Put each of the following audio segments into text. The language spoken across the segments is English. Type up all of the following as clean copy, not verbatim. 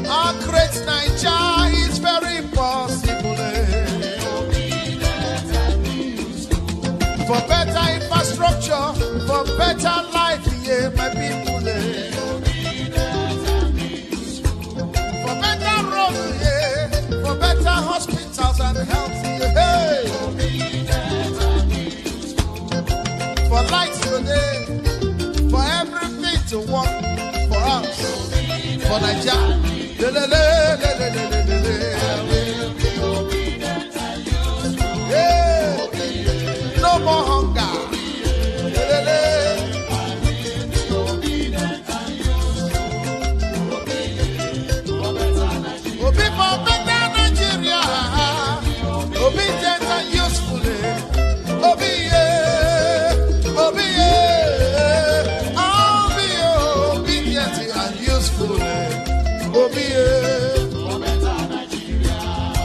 Our great naija is very possible. For better infrastructure, for better life, yeah, my people. For better roads, yeah, for better hospitals and health, yeah. For lights today, for everything to work for us, for naija. Yeah. No more hunger. Obi for better Nigeria. Obedient and useful. Obi, yeah. Obi, yeah. I'll be obedient and useful. Obi, yeah.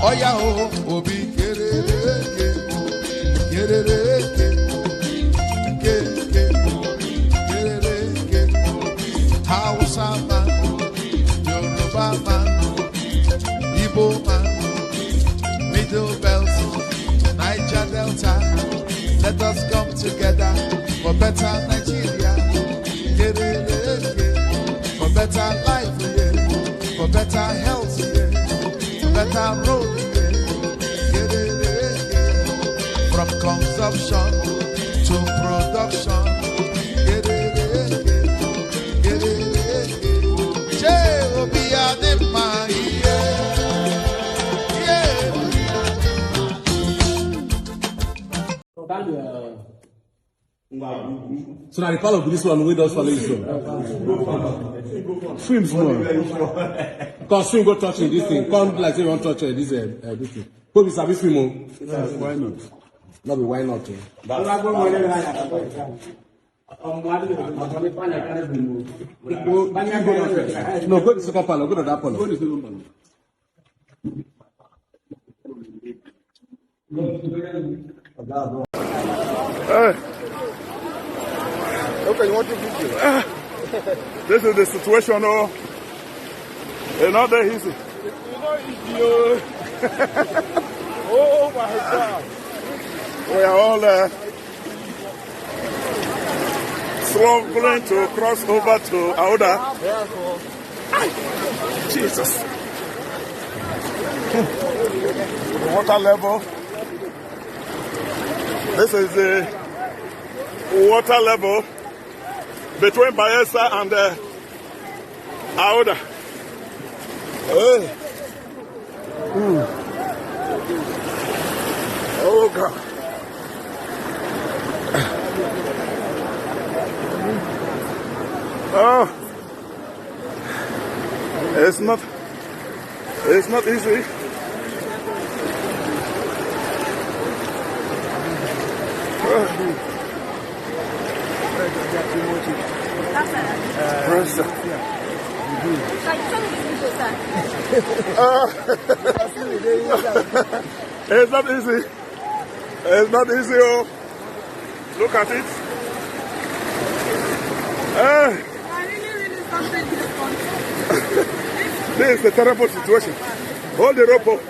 Oh, yeah, oh, Obi, get it. Hausa man, Yoruba man, Igbo man, Middle Belt, Niger Delta. Let us come together for better Nigeria. For better life, for better health, for better road. From consumption to production. So now the part of this one we don't follow you. Swim small. Because swim go touching this thing. Come like say you want to touch this thing. Go be sabi swim. Why not? No be why not? No, go to the second panel. Go to that panel. Hey. Okay, you want to video? This is the situation, oh. It's not that easy. Oh my God. We are all struggling to cross over to Auda. Jesus. The water level. This is the water level between Bayelsa and Auda. Oh God. Oh, it's not easy. Pressure. It's not easy. It's not easy. Oh, look at it. This is a terrible situation. Hold the rope up.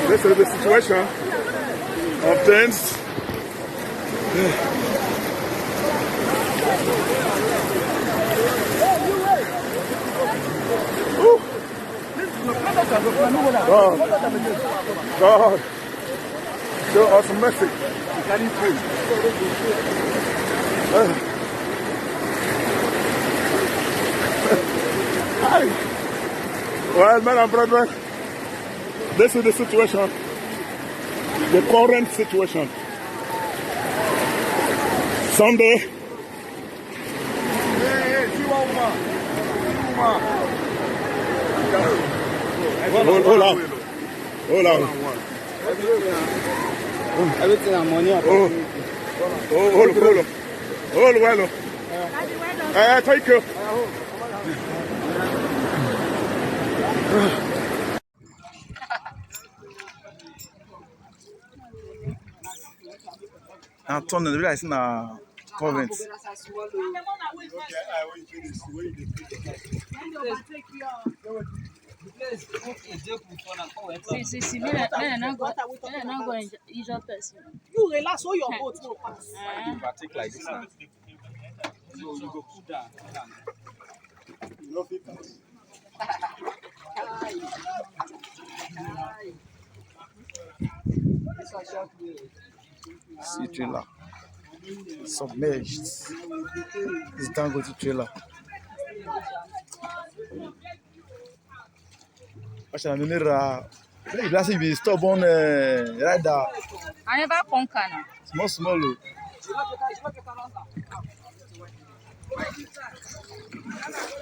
This is the situation of things. God. Show us mercy. Carry food. Well, men and brethren, this is the situation, the current situation. Sunday. Hold on. Everything I'm money. Hold well. Thank you. Now turn the realize na convent. See, men are not going to each person. You relax all your boat will pass. Take like this now. You go cool down. See trailer. Submerged. It's Dangote trailer. Actually, I'm near the last thing be stubborn rider. I never conquer now. Small.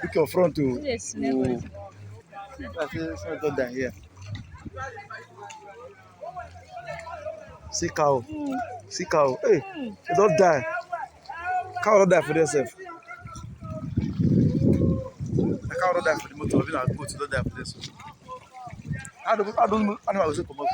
Look your front too. Yes, never. It's not down here. See cow. Hey, they don't die. Cow don't die for themselves. The cow don't die for the motor. Even our goats don't die for themselves. How don't animals go come out?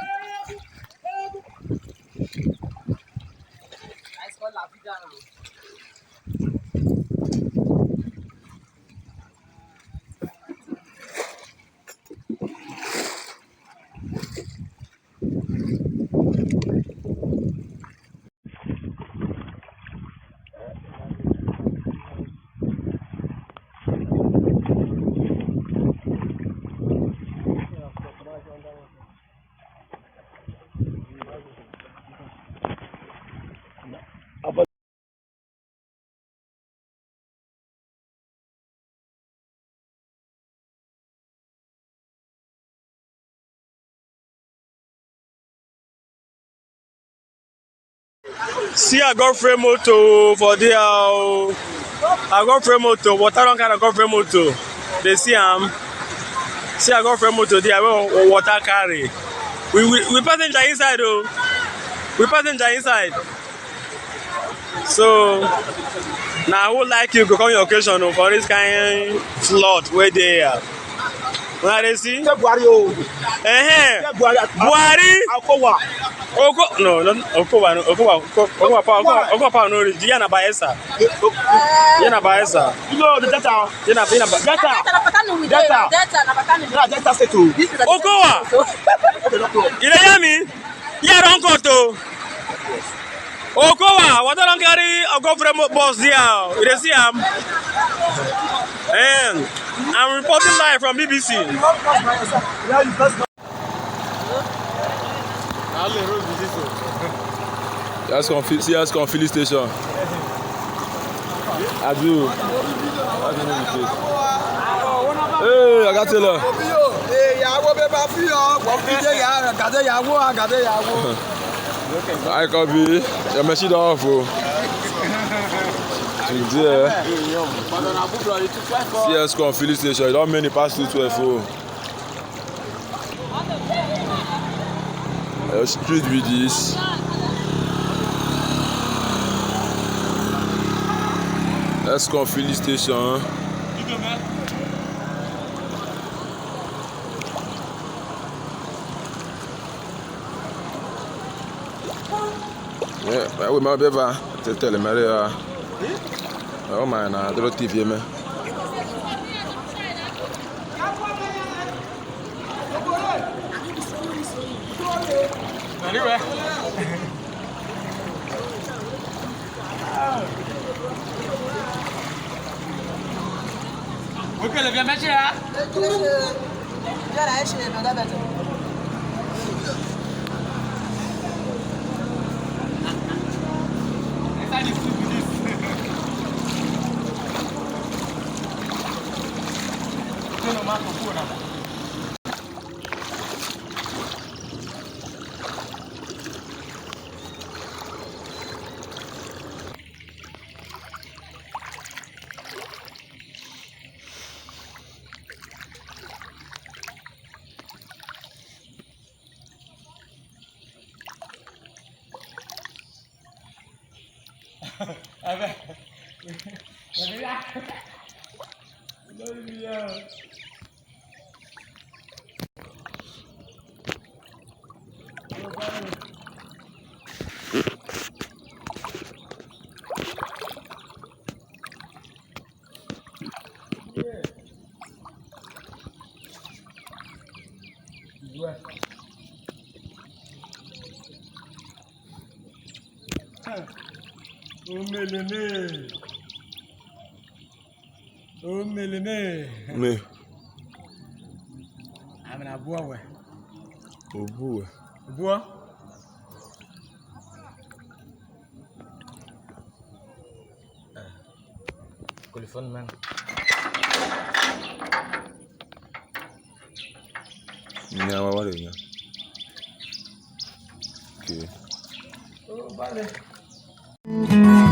See, I got frame motor for there. I got frame motor. Water don't kind of got frame motor. They see See, I got frame motor there. Water carry. We passenger inside though. We passenger inside. So now I would like you to come your occasion for this kind of flood where they are. When they see? Buhari. No, Okowa no reach. Yana Bayelsa. You know the data. Data state. Okowa. You hear me? Yeah, don't go to. Okowa, what don't carry a government bus there? You see him? And I'm reporting live from BBC. Yes, filling station. I do. Hey, I got to look. I copy. Your machine off. Yes, filling station. You don't many pass through 12. Street with this. Let's go filling station. Yeah, we might be able to tell him. Oh man, I don't TV me. Anyway. Ok, le viens mettre là. Me. I'm in a boy. Oh boy. Boy? Telephone man. Yeah, what is it? Okay. Oh, vale.